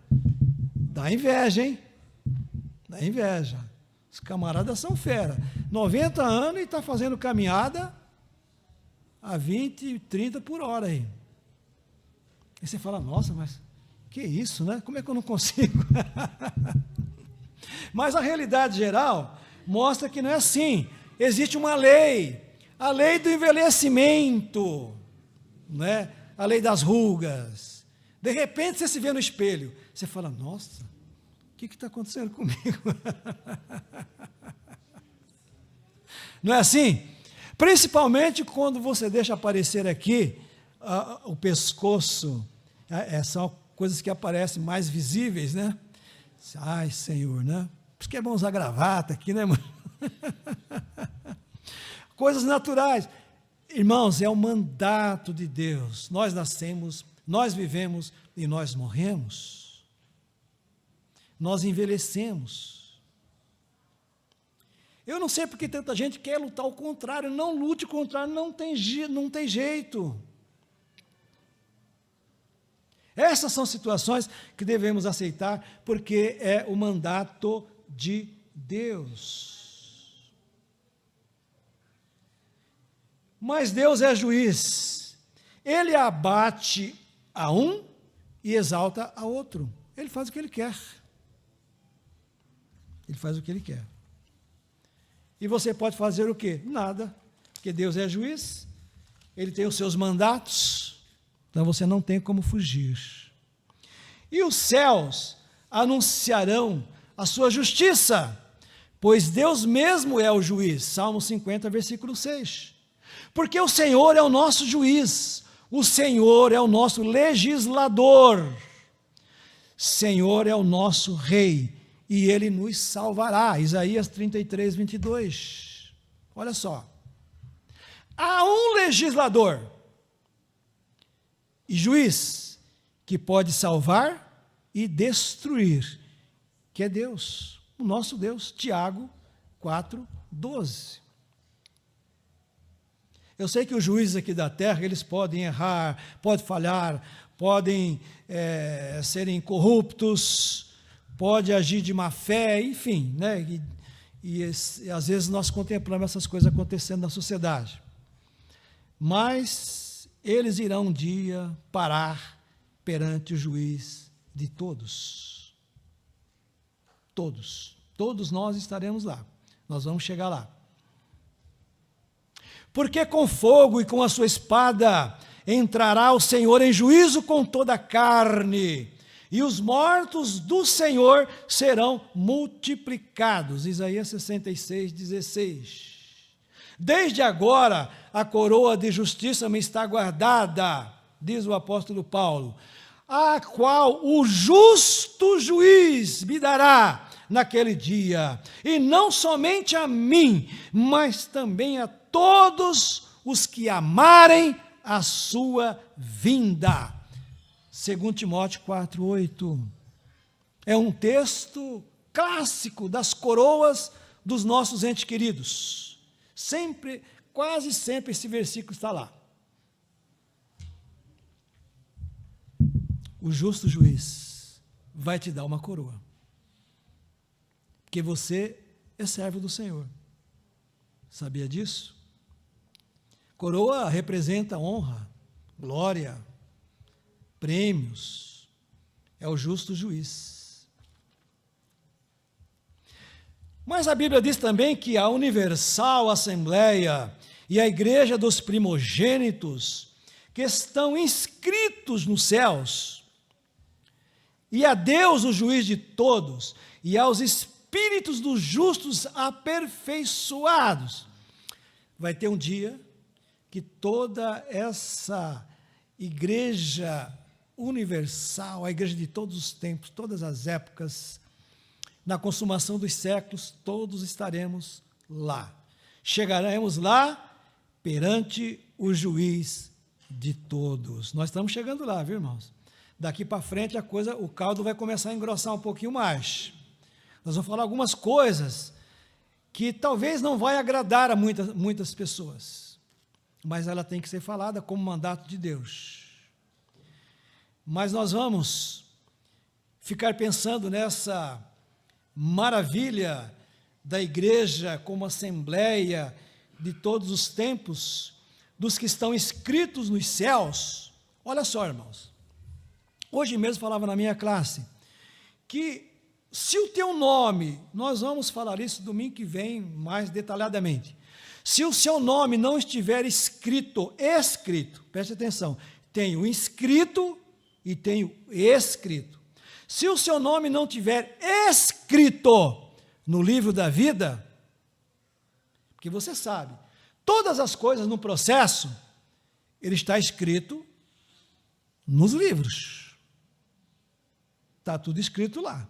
dá inveja, hein? Dá inveja. Os camaradas são fera. 90 anos e está fazendo caminhada a 20, 30 por hora aí. E você fala, nossa, mas que isso, né? Como é que eu não consigo? Mas a realidade geral mostra que não é assim. Existe uma lei, a lei do envelhecimento, né? A lei das rugas. De repente você se vê no espelho, você fala, nossa, o que está acontecendo comigo? Não é assim? Principalmente quando você deixa aparecer aqui o pescoço, são coisas que aparecem mais visíveis, né? Ai, Senhor, né? Por isso que é bom usar gravata aqui, né, mano? Coisas naturais. Irmãos, é o mandato de Deus. Nós nascemos, nós vivemos e nós morremos. Nós envelhecemos. Eu não sei porque tanta gente quer lutar ao contrário. Não lute ao contrário, não tem jeito. Essas são situações que devemos aceitar, porque é o mandato de Deus. Mas Deus é juiz. Ele abate a um e exalta a outro. Ele faz o que ele quer. Ele faz o que ele quer. E você pode fazer o quê? Nada. Porque Deus é juiz, ele tem os seus mandatos, então você não tem como fugir. E os céus anunciarão a sua justiça, pois Deus mesmo é o juiz. Salmo 50, versículo 6. Porque o Senhor é o nosso juiz, o Senhor é o nosso legislador, Senhor é o nosso rei, e ele nos salvará. Isaías 33, 22. Olha só. Há um legislador e juiz que pode salvar e destruir, que é Deus, o nosso Deus. Tiago 4, 12. Eu sei que os juízes aqui da terra, eles podem errar, podem falhar, podem serem corruptos, pode agir de má fé, enfim, né? E às vezes nós contemplamos essas coisas acontecendo na sociedade. Mas eles irão um dia parar perante o juiz de todos. Todos. Todos nós estaremos lá. Nós vamos chegar lá. Porque com fogo e com a sua espada entrará o Senhor em juízo com toda a carne, e os mortos do Senhor serão multiplicados. Isaías 66, 16. Desde agora a coroa de justiça me está guardada, diz o apóstolo Paulo, a qual o justo juiz me dará naquele dia, e não somente a mim, mas também a todos os que amarem a sua vinda. 2 Timóteo 4, 8. É um texto clássico das coroas dos nossos entes queridos. Sempre, quase sempre esse versículo está lá. O justo juiz vai te dar uma coroa, porque você é servo do Senhor. Sabia disso? Coroa representa honra, glória, prêmios. É o justo juiz. Mas a Bíblia diz também que a Universal Assembleia e a Igreja dos Primogênitos, que estão inscritos nos céus, e a Deus, o juiz de todos, e aos espíritos dos justos aperfeiçoados, vai ter um dia que toda essa igreja universal, a igreja de todos os tempos, todas as épocas, na consumação dos séculos, todos estaremos lá. Chegaremos lá perante o juiz de todos. Nós estamos chegando lá, viu, irmãos? Daqui para frente o caldo vai começar a engrossar um pouquinho mais. Nós vamos falar algumas coisas que talvez não vai agradar a muitas pessoas, mas ela tem que ser falada como mandato de Deus. Mas nós vamos ficar pensando nessa maravilha da igreja como assembleia de todos os tempos, dos que estão inscritos nos céus. Olha só, irmãos, Hoje mesmo falava na minha classe que se o teu nome, nós vamos falar isso domingo que vem mais detalhadamente, se o seu nome não estiver escrito, preste atenção, tem o inscrito e tem o escrito. Se o seu nome não tiver escrito no livro da vida, porque você sabe, todas as coisas no processo, ele está escrito nos livros. Está tudo escrito lá.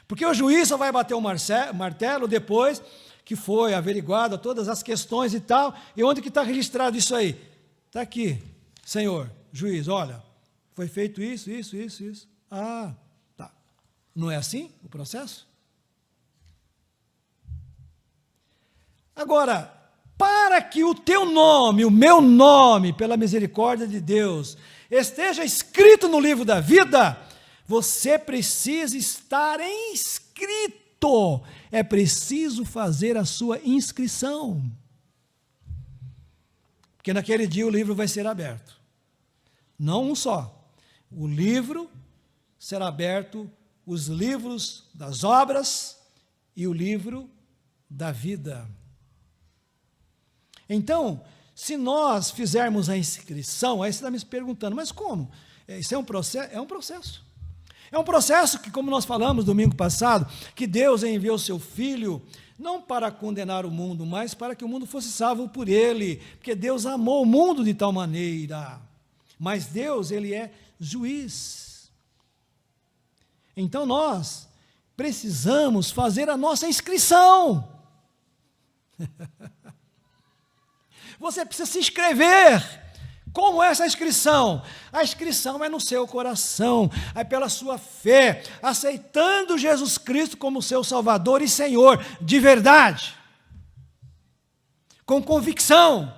Porque o juiz só vai bater o martelo depois que foi averiguado todas as questões e tal. E onde que está registrado isso aí? Está aqui, senhor, juiz, olha, foi feito isso. Ah, tá. Não é assim o processo? Agora, para que o teu nome, o meu nome, pela misericórdia de Deus, esteja escrito no livro da vida, você precisa estar inscrito. É preciso fazer a sua inscrição. Porque naquele dia o livro vai ser aberto. Não um só. O livro será aberto, os livros das obras e o livro da vida. Então, se nós fizermos a inscrição, aí você está me perguntando, mas como? Isso é um processo? É um processo. É um processo que, como nós falamos domingo passado, que Deus enviou seu Filho, não para condenar o mundo, mas para que o mundo fosse salvo por ele, porque Deus amou o mundo de tal maneira. Mas Deus, ele é juiz. Então nós precisamos fazer a nossa inscrição. Você precisa se inscrever. Como é essa inscrição? A inscrição é no seu coração, é pela sua fé, aceitando Jesus Cristo como seu Salvador e Senhor, de verdade, com convicção.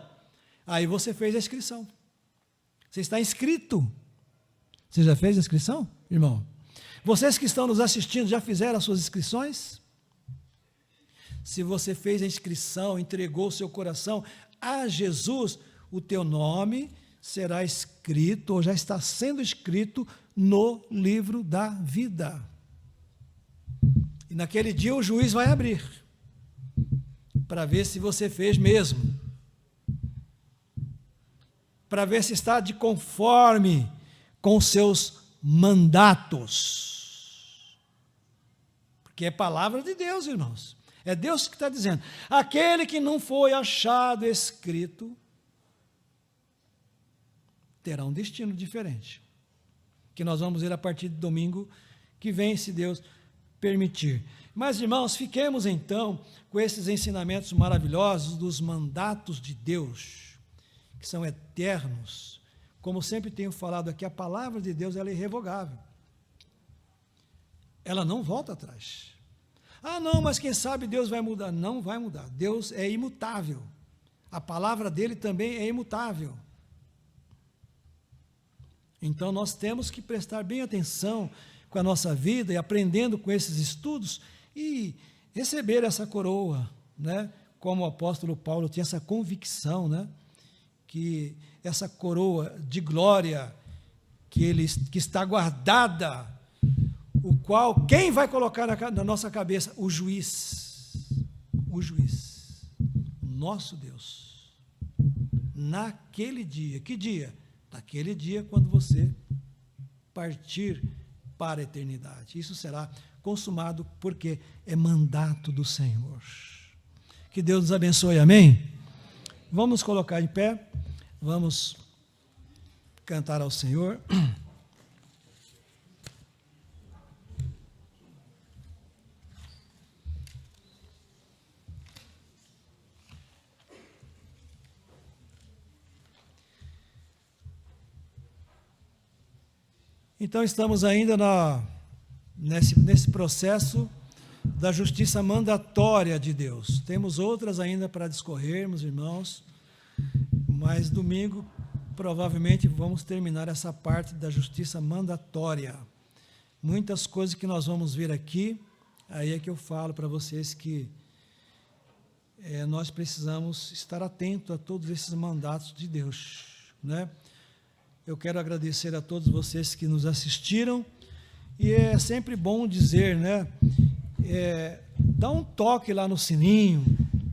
Aí você fez a inscrição. Você está inscrito. Você já fez a inscrição, irmão? Vocês que estão nos assistindo, já fizeram as suas inscrições? Se você fez a inscrição, entregou o seu coração a Jesus, o teu nome será escrito, ou já está sendo escrito, no livro da vida. E naquele dia o juiz vai abrir, para ver se você fez mesmo, para ver se está de conforme com os seus mandatos. Porque é palavra de Deus, irmãos. É Deus que está dizendo. Aquele que não foi achado escrito terá um destino diferente, que nós vamos ver a partir de domingo que vem, se Deus permitir. Mas, irmãos, fiquemos então com esses ensinamentos maravilhosos dos mandatos de Deus, que são eternos. Como sempre tenho falado aqui, a palavra de Deus ela é irrevogável. Ela não volta atrás. Ah, não, mas quem sabe Deus vai mudar. Não vai mudar. Deus é imutável. A palavra dele também é imutável. Então, nós temos que prestar bem atenção com a nossa vida e aprendendo com esses estudos e receber essa coroa, né? Como o apóstolo Paulo tinha essa convicção, né? Que essa coroa de glória que está guardada, o qual, quem vai colocar na nossa cabeça? O juiz, nosso Deus, naquele dia. Que dia? Naquele dia, quando você partir para a eternidade. Isso será consumado, porque é mandato do Senhor. Que Deus nos abençoe, amém? Vamos colocar em pé, vamos cantar ao Senhor. Então, estamos ainda nesse processo da justiça mandatória de Deus. Temos outras ainda para discorrermos, irmãos, mas domingo, provavelmente, vamos terminar essa parte da justiça mandatória. Muitas coisas que nós vamos ver aqui, aí é que eu falo para vocês que nós precisamos estar atentos a todos esses mandatos de Deus, né? Eu quero agradecer a todos vocês que nos assistiram, e é sempre bom dizer, né? Dá um toque lá no sininho,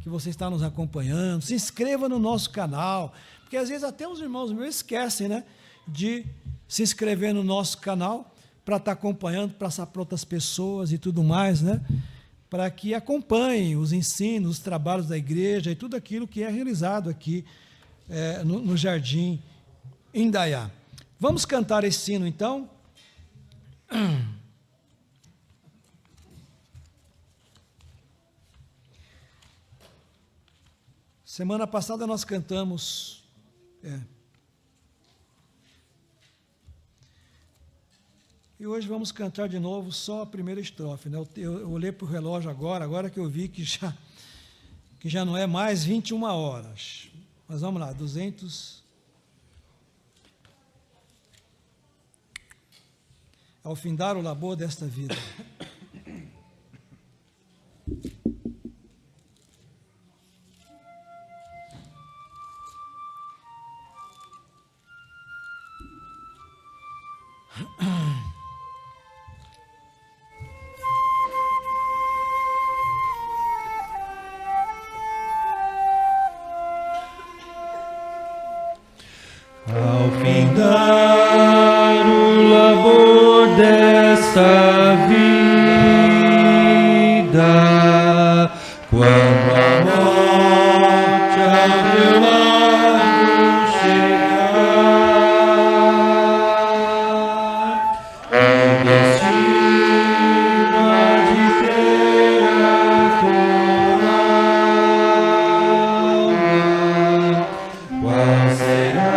que você está nos acompanhando, se inscreva no nosso canal, porque às vezes até os irmãos meus esquecem, né, de se inscrever no nosso canal, para estar acompanhando, para passar para outras pessoas e tudo mais, né? Para que acompanhem os ensinos, os trabalhos da igreja e tudo aquilo que é realizado aqui no Jardim Indaiá. Vamos cantar esse hino, então? Semana passada nós cantamos... E hoje vamos cantar de novo só a primeira estrofe, né? Eu olhei para o relógio agora que eu vi que já não é mais 21 horas. Mas vamos lá, 200... Ao findar o labor desta vida. Ao findar o labor dessa vida, quando a morte ao teu lado chegar, que destino há de ter a tua alma, qual será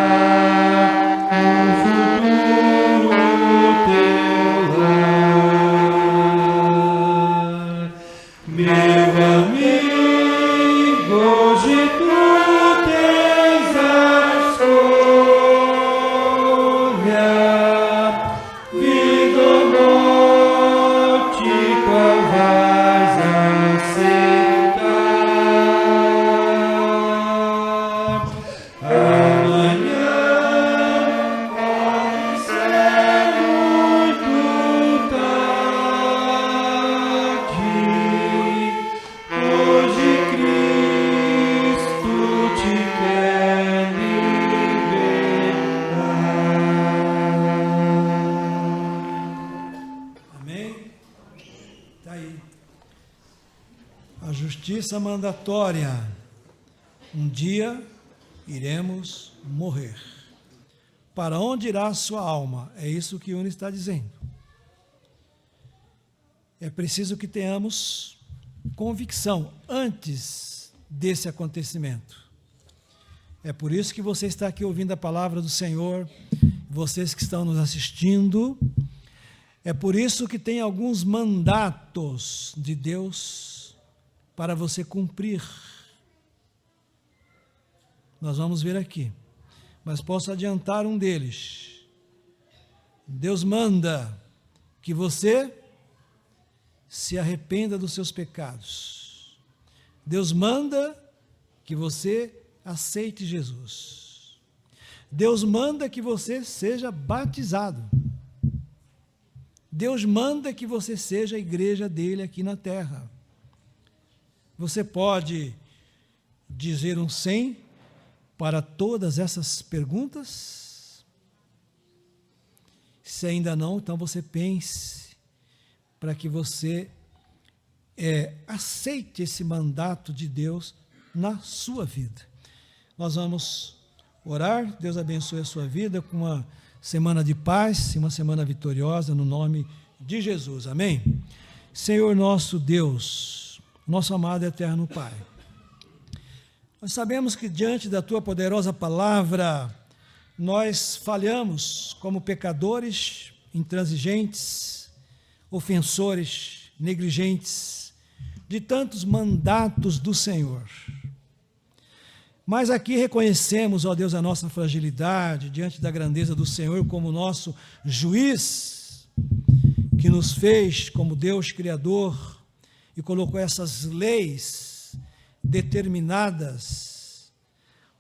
justiça mandatória. Um dia iremos morrer. Para onde irá a sua alma? É isso que o hino está dizendo. É preciso que tenhamos convicção antes desse acontecimento. É por isso que você está aqui ouvindo a palavra do Senhor, vocês que estão nos assistindo. É por isso que tem alguns mandatos de Deus para você cumprir. Nós vamos ver aqui, mas posso adiantar um deles. Deus manda que você se arrependa dos seus pecados. Deus manda que você aceite Jesus. Deus manda que você seja batizado. Deus manda que você seja a igreja dele aqui na terra. Você pode dizer um sim para todas essas perguntas? Se ainda não, então você pense para que você aceite esse mandato de Deus na sua vida. Nós vamos orar, Deus abençoe a sua vida com uma semana de paz e uma semana vitoriosa no nome de Jesus, amém? Senhor nosso Deus, nosso amado e eterno Pai, nós sabemos que diante da Tua poderosa palavra, nós falhamos como pecadores, intransigentes, ofensores, negligentes, de tantos mandatos do Senhor. Mas aqui reconhecemos, ó Deus, a nossa fragilidade diante da grandeza do Senhor como nosso juiz, que nos fez como Deus Criador e colocou essas leis determinadas,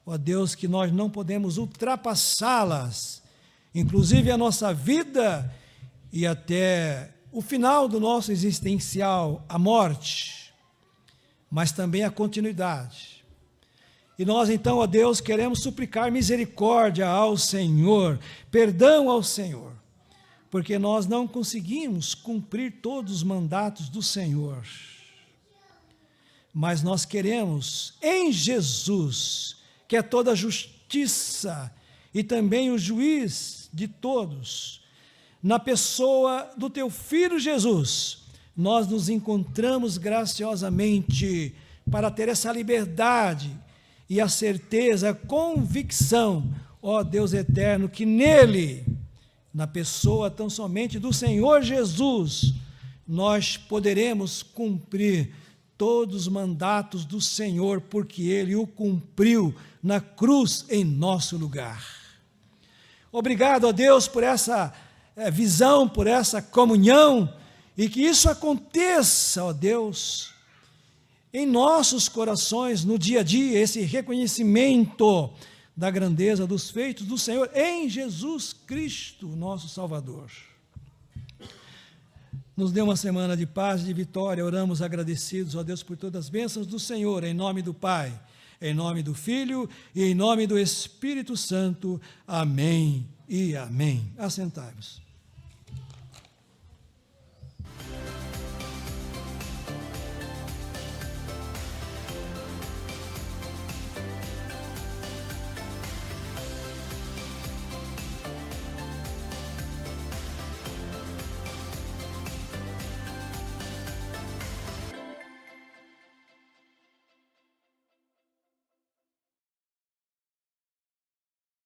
ó Deus, que nós não podemos ultrapassá-las inclusive a nossa vida e até o final do nosso existencial, a morte, mas também a continuidade. E nós então, ó Deus, queremos suplicar misericórdia ao Senhor, perdão ao Senhor, porque nós não conseguimos cumprir todos os mandatos do Senhor. Mas nós queremos em Jesus, que é toda a justiça e também o juiz de todos, na pessoa do teu Filho Jesus, nós nos encontramos graciosamente para ter essa liberdade e a certeza, a convicção, ó Deus eterno, que nele, na pessoa tão somente do Senhor Jesus, nós poderemos cumprir todos os mandatos do Senhor, porque Ele o cumpriu na cruz em nosso lugar. Obrigado a Deus por essa visão, por essa comunhão, e que isso aconteça, ó Deus, em nossos corações, no dia a dia, esse reconhecimento da grandeza dos feitos do Senhor em Jesus Cristo, nosso Salvador. Nos dê uma semana de paz e de vitória, oramos agradecidos, ó Deus, por todas as bênçãos do Senhor, em nome do Pai, em nome do Filho e em nome do Espírito Santo. Amém e amém. Assentai-vos.